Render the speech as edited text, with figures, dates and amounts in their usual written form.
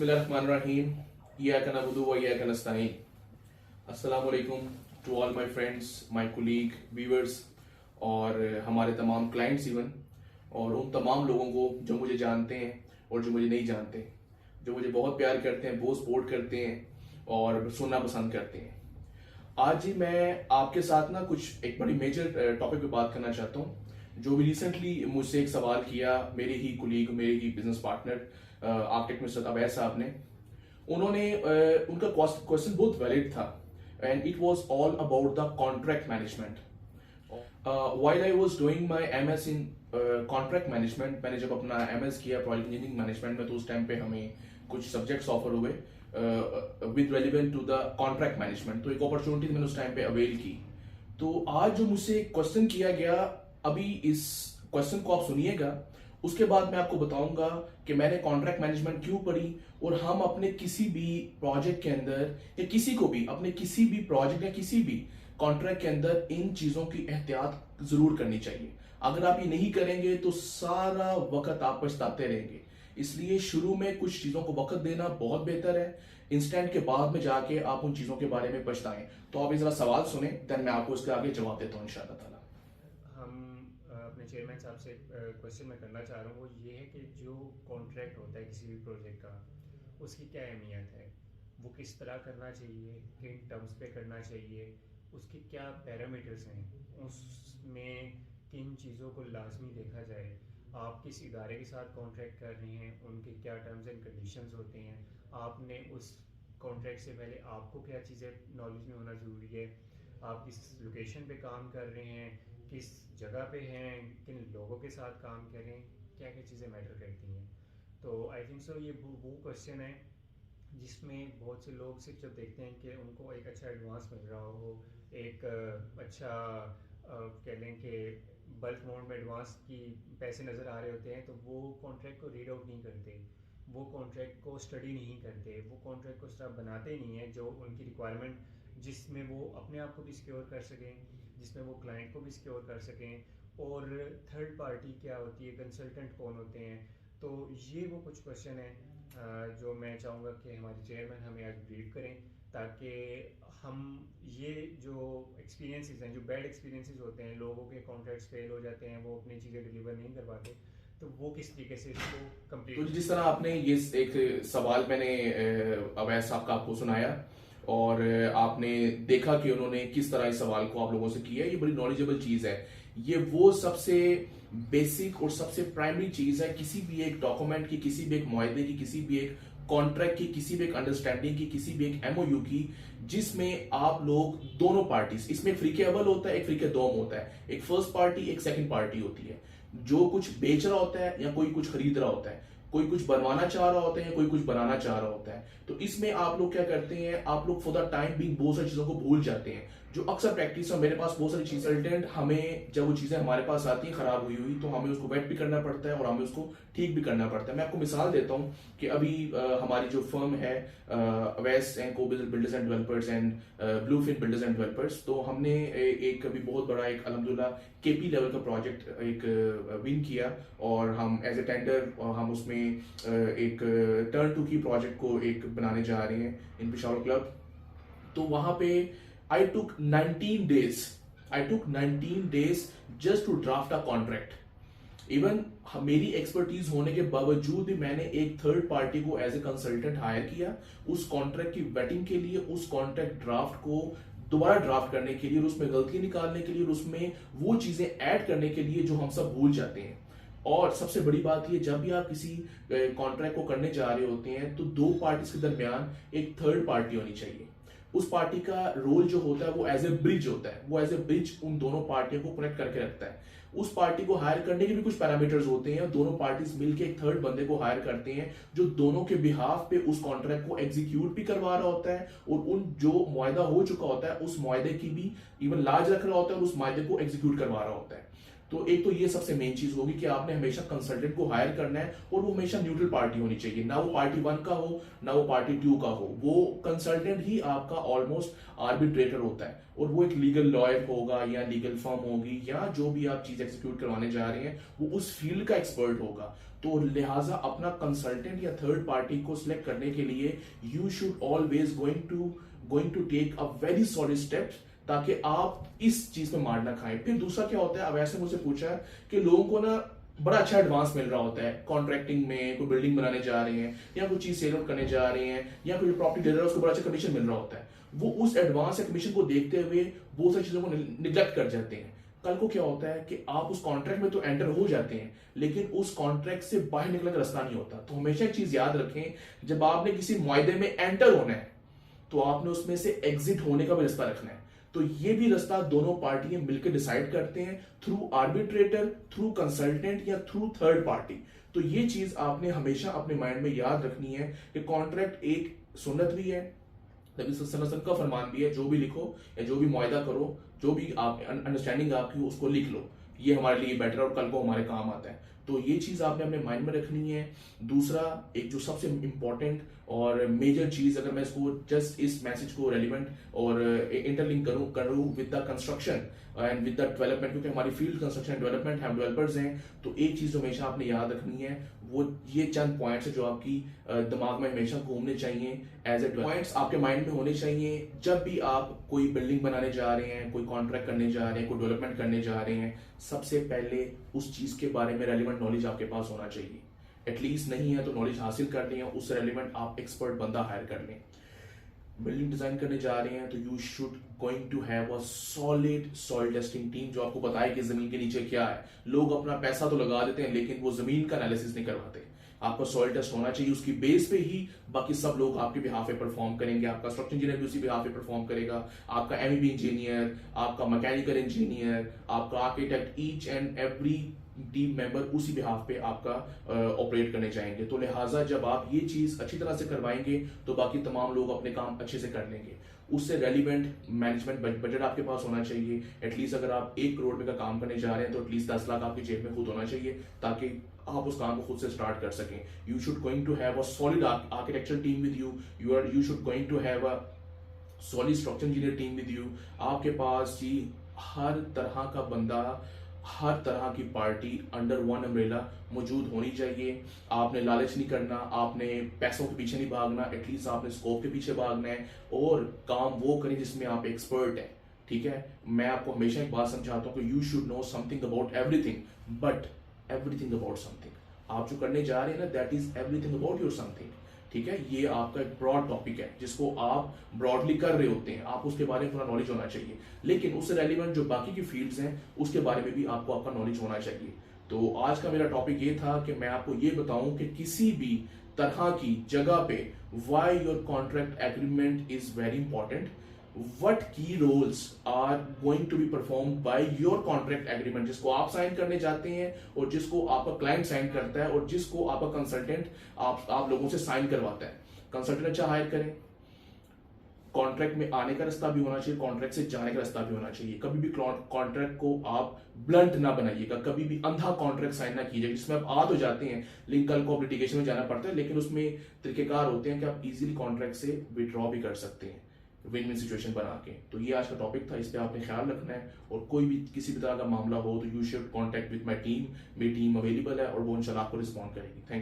बिस्मिल्लाहिर्रहमानिर्रहीम इय्याका नअबुदु व इय्याका नस्तईन। अस्सलाम वालेकुम to all my friends, my colleague, viewers और हमारे तमाम क्लाइंट्स इवन, और उन तमाम लोगों को जो मुझे जानते हैं और जो मुझे नहीं जानते, जो मुझे बहुत प्यार करते हैं, बहुत सपोर्ट करते हैं और सुनना पसंद करते हैं। आज ही मैं आपके साथ ना कुछ एक बड़ी मेजर टॉपिक पे बात करना चाहता हूँ, जो भी रिसेंटली मुझसे एक सवाल किया मेरे ही कुलीग, मेरे ही बिजनेस पार्टनर आर्किटेक्ट मिस्टर अवैध साहब ने। उन्होंने उनका क्वेश्चन बहुत वैलिड था and it was all about the contract management. While I was doing my MS in contract management, मैंने जब अपना एमएस किया प्रोजेक्ट इंजीनियरिंग मैनेजमेंट में, तो उस टाइम पे हमें कुछ सब्जेक्ट्स ऑफर हुए with relevant to the contract management, तो एक अपॉर्चुनिटी मैंने उस टाइम पे अवेल की। तो आज जो मुझसे क्वेश्चन किया गया, अभी इस क्वेश्चन को आप सुनिएगा, उसके बाद मैं आपको बताऊंगा कि मैंने कॉन्ट्रैक्ट मैनेजमेंट क्यों पढ़ी और हम अपने किसी भी प्रोजेक्ट के अंदर या किसी को भी अपने किसी भी प्रोजेक्ट या किसी भी कॉन्ट्रैक्ट के अंदर इन चीजों की एहतियात जरूर करनी चाहिए। अगर आप ये नहीं करेंगे तो सारा वक्त आप पछताते रहेंगे। इसलिए शुरू में कुछ चीजों को वक्त देना बहुत बेहतर है, इंस्टेंट के बाद में जाके आप उन चीजों के बारे में पछताएं। तो आप ये जरा सवाल सुने, देन मैं आपको उसके आगे जवाब देता हूँ इंशाअल्लाह ताला। हम अपने चेयरमैन साहब से क्वेश्चन मैं करना चाह रहा हूँ, वो ये है कि जो कॉन्ट्रैक्ट होता है किसी भी प्रोजेक्ट का, उसकी क्या अहमियत है, वो किस तरह करना चाहिए, किन टर्म्स पे करना चाहिए, उसके क्या पैरामीटर्स हैं, उसमें किन चीज़ों को लाजमी देखा जाए, आप किस इदारे के साथ कॉन्ट्रैक्ट कर रहे हैं, उनके क्या टर्म्स एंड कंडीशंस होते हैं, आपने उस कॉन्ट्रैक्ट से पहले आपको क्या चीज़ें नॉलेज में होना ज़रूरी है, आप किस लोकेशन पे काम कर रहे हैं, किस जगह पे हैं, किन लोगों के साथ काम करें, क्या क्या चीज़ें मैटर करती हैं। तो आई थिंक सो ये वो क्वेश्चन है जिसमें बहुत से लोग सिर्फ जब देखते हैं कि उनको एक अच्छा एडवांस मिल रहा हो, एक अच्छा कह लें कि बल्क अमाउंट में एडवांस की पैसे नज़र आ रहे होते हैं, तो वो कॉन्ट्रैक्ट को रीड आउट नहीं करते, वो कॉन्ट्रैक्ट को स्टडी नहीं करते, वो कॉन्ट्रैक्ट को स्टाफ बनाते नहीं हैं जो उनकी रिक्वायरमेंट, जिसमें वो अपने आप को भी सिक्योर कर सकें, जिसमें वो क्लाइंट को भी सिक्योर कर सकें। और थर्ड पार्टी क्या होती है, कंसल्टेंट कौन होते हैं। तो ये वो कुछ क्वेश्चन हैं जो मैं चाहूँगा कि हमारे चेयरमैन हमें आज ब्रीफ करें, ताकि हम ये जो एक्सपीरियंसेस हैं, जो बैड एक्सपीरियंसेस होते हैं, लोगों के कॉन्ट्रैक्ट्स फेल हो जाते हैं, वो अपनी चीज़ें डिलीवर नहीं कर पाते, तो वो किस तरीके से इसको तो कंप्लीट। जिस तरह आपने ये एक सवाल मैंने अवैध साहब का आपको सुनाया और आपने देखा कि उन्होंने किस तरह इस सवाल को आप लोगों से किया, ये बड़ी नॉलेजेबल चीज है। ये वो सबसे बेसिक और सबसे प्राइमरी चीज है किसी भी एक डॉक्यूमेंट की, किसी भी एक मुआहदे की, किसी भी एक कॉन्ट्रैक्ट की, किसी भी एक अंडरस्टैंडिंग की, किसी भी एक एमओयू की, जिसमें आप लोग दोनों पार्टीज, इसमें फ्रीके अव्वल होता है, एक फ्रीके दोम होता है, एक फर्स्ट पार्टी, एक सेकंड पार्टी होती है। जो कुछ बेच रहा होता है या कोई कुछ खरीद रहा होता है, कोई कुछ बनवाना चाह रहा होता है या कोई कुछ बनाना चाह रहा होता है, तो इसमें आप लोग क्या करते हैं, आप लोग फॉर द टाइम भी बहुत सारी चीजों को भूल जाते हैं। जो अक्सर प्रैक्टिस है, मेरे पास बहुत सारी चीजें कंसल्टेंट, हमें जब वो चीजें हमारे पास आती हैं खराब हुई हुई, तो हमें उसको वेट भी करना पड़ता है और हमें उसको ठीक भी करना पड़ता है। मैं आपको मिसाल देता हूं कि अभी हमारी जो फर्म है अवैस एंड को builders and developers and bluefin builders and developers, तो हमने एक अभी बहुत बड़ा एक अल्हम्दुलिल्लाह केपी लेवल का प्रोजेक्ट एक विन किया और हम एज ए टेंडर हम उसमें एक टर्न टू की प्रोजेक्ट को एक बनाने जा रहे हैं इन पिशावर क्लब। तो वहां पे I took 19 days just to draft a contract. Even मेरी एक्सपर्टीज होने के बावजूद भी मैंने एक थर्ड पार्टी को एज ए कंसल्टेंट हायर किया उस कॉन्ट्रैक्ट की वेटिंग के लिए, उस कॉन्ट्रैक्ट ड्राफ्ट को दोबारा ड्राफ्ट करने के लिए और उसमें गलती निकालने के लिए और उसमें वो चीजें ऐड करने के लिए जो हम सब भूल जाते हैं। और सबसे बड़ी बात ये, जब भी आप किसी कॉन्ट्रैक्ट को करने जा रहे होते हैं तो दो पार्टीज के दरमियान एक थर्ड पार्टी होनी चाहिए। उस पार्टी का रोल जो होता है वो एज ए ब्रिज होता है, वो एज ए ब्रिज उन दोनों पार्टियों को कनेक्ट करके रखता है। उस पार्टी को हायर करने के भी कुछ पैरामीटर्स होते हैं, दोनों पार्टीज मिलकर एक थर्ड बंदे को हायर करते हैं जो दोनों के बिहाफ पे उस कॉन्ट्रैक्ट को एग्जीक्यूट भी करवा रहा होता है और उन जो मुआहदा हो चुका होता है उस मुआहदे की भी इवन लाज रख रहा होता है और उस मुआहदे को एग्जीक्यूट करवा रहा होता है। तो एक तो ये सबसे मेन चीज होगी कि आपने हमेशा कंसल्टेंट को हायर करना है और वो हमेशा न्यूट्रल पार्टी होनी चाहिए, ना वो पार्टी 1 का हो ना वो पार्टी 2 का हो। वो कंसल्टेंट ही आपका ऑलमोस्ट आर्बिट्रेटर होता है, और वो एक लीगल लॉयर होगा या लीगल फर्म होगी या जो भी आप चीज एक्सिक्यूट करवाने जा रहे हैं वो उस फील्ड का एक्सपर्ट होगा। तो लिहाजा अपना कंसल्टेंट या थर्ड पार्टी को सिलेक्ट करने के लिए you should always going to take a very solid steps, ताकि आप इस चीज में मार ना खाएं। फिर दूसरा क्या होता है, अब ऐसे मुझसे पूछा है कि लोगों को ना बड़ा अच्छा एडवांस मिल रहा होता है कॉन्ट्रैक्टिंग में, कोई बिल्डिंग बनाने जा रहे हैं या कोई चीज सेल आउट करने जा रहे हैं या कोई प्रॉपर्टी डीलर है उसको बड़ा अच्छा कमीशन मिल रहा होता है। वो उस एडवांस या कमीशन को देखते हुए बहुत सारी चीजों को निग्लेक्ट कर जाते हैं। कल को क्या होता है कि आप उस कॉन्ट्रैक्ट में तो एंटर हो जाते हैं, लेकिन उस कॉन्ट्रैक्ट से बाहर निकलने का रास्ता नहीं होता। तो हमेशा एक चीज याद रखें, जब आपने किसी मुआहदे में एंटर होना है तो आपने उसमें से एग्जिट होने का भी रास्ता रखना है। तो ये भी रास्ता दोनों पार्टियां मिलकर डिसाइड करते हैं, थ्रू आर्बिट्रेटर, थ्रू कंसल्टेंट या थ्रू थर्ड पार्टी। तो ये चीज आपने हमेशा अपने माइंड में याद रखनी है कि कॉन्ट्रैक्ट एक सुन्नत भी है, नबी सल्लल्लाहु अलैहि वसल्लम का फरमान भी है। जो भी लिखो या जो भी मुआहदा करो, जो भी आप अंडरस्टैंडिंग आपकी हो उसको लिख लो, ये हमारे लिए बेटर और कल को हमारे काम आता है। तो ये चीज आपने अपने माइंड में रखनी है। दूसरा एक जो सबसे इंपॉर्टेंट और मेजर चीज, अगर मैं इसको जस्ट इस मैसेज को रेलिवेंट और इंटरलिंक करूं with the construction and with the development, क्योंकि हमारी फील्ड कंस्ट्रक्शन डेवलपमेंट, हम डेवलपर्स हैं, तो एक चीज जो हमेशा आपने याद रखनी है वो ये चंद पॉइंट्स है जो आपकी दिमाग में हमेशा घूमने चाहिए, एज ए पॉइंट्स आपके माइंड में होने चाहिए जब भी आप कोई बिल्डिंग बनाने जा रहे हैं, कोई कॉन्ट्रैक्ट करने जा रहे हैं, कोई डेवलपमेंट करने जा रहे हैं। सबसे पहले उस चीज के बारे में रेलिवेंट नॉलेज आपके पास होना चाहिए। एटलीस्ट नहीं है तो नॉलेज हासिल कर लें, उससे रेलिवेंट आप एक्सपर्ट बंदा हायर कर लें। बिल्डिंग डिजाइन करने जा रहे हैं तो you should going to have a solid soil testing team जो आपको बताए कि जमीन के नीचे क्या है। लोग अपना पैसा तो लगा देते हैं लेकिन वो जमीन का एनालिसिस नहीं करवाते। आपका सॉइल टेस्ट होना चाहिए, उसकी बेस पे ही बाकी सब लोग आपके बिहाफ पे परफॉर्म करेंगे। आपका स्ट्रक्चर इंजीनियर भी उसी बिहाफ पे परफॉर्म करेगा, आपका एमईबी इंजीनियर, आपका मैकेनिकल इंजीनियर, आपका architect, each and every team member उसी बिहाफ पे आपका ऑपरेट करने जाएंगे। तो लिहाजा जब आप ये चीज अच्छी तरह से करवाएंगे तो बाकी तमाम लोग अपने काम अच्छे से कर लेंगे। उससे रेलिवेंट मैनेजमेंट बजट आपके पास होना चाहिए। एटलीस्ट अगर आप 1 करोड़ रुपए का काम करने जा रहे हैं तो एटलीस्ट 10 लाख आपकी जेब में खुद होना चाहिए, ताकि आप उस काम को खुद से स्टार्ट कर सकें। You should going to have a solid architecture team with you, you should going to have a solid structure engineer team with you. आपके पास जी हर तरह का बंदा, हर तरह की पार्टी अंडर वन अम्ब्रेला मौजूद होनी चाहिए। आपने लालच नहीं करना, आपने पैसों के पीछे नहीं भागना, एटलीस्ट आपने स्कोप के पीछे भागना है और काम वो करें जिसमें आप एक्सपर्ट हैं। ठीक है, मैं आपको हमेशा एक बात समझाता हूँ कि you should know something about everything but everything about something. आप जो करने जा रहे हैं ना, that is everything about your something. ठीक है, ये आपका एक ब्रॉड टॉपिक है जिसको आप ब्रॉडली कर रहे होते हैं, आप उसके बारे में पूरा नॉलेज होना चाहिए, लेकिन उससे रेलिवेंट जो बाकी की फील्ड्स हैं उसके बारे में भी आपको आपका नॉलेज होना चाहिए। तो आज का मेरा टॉपिक ये था कि मैं आपको ये बताऊं कि किसी भी तरह की जगह पे why your contract agreement is very important, what key roles are going to be performed by your contract agreement, जिसको आप साइन करने जाते हैं और जिसको आपका क्लाइंट साइन करता है और जिसको आपका कंसल्टेंट आप लोगों से साइन करवाता है। कंसल्टेंट अच्छा हायर करें, कॉन्ट्रैक्ट में आने का रास्ता भी होना चाहिए, कॉन्ट्रैक्ट से जाने का रास्ता भी होना चाहिए। कभी भी कॉन्ट्रैक्ट को आप ब्लंट ना बनाइएगा, कभी भी अंधा कॉन्ट्रैक्ट साइन ना कीजिएगा जिसमें आप आ तो जाते हैं लेकिन कल को आप लिटिगेशन में जाना पड़ता है, लेकिन उसमें तरीकेकार होते हैं कि आप इजीली कॉन्ट्रैक्ट से विड्रॉ भी कर सकते हैं विन विन सिचुएशन बना के। तो ये आज का टॉपिक था, इस पे आपने ख्याल रखना है और कोई भी किसी भी तरह का मामला हो तो you should contact with my team. मेरी टीम अवेलेबल है और वो इंशाल्लाह आपको रिस्पॉन्ड करेगी। Thank you.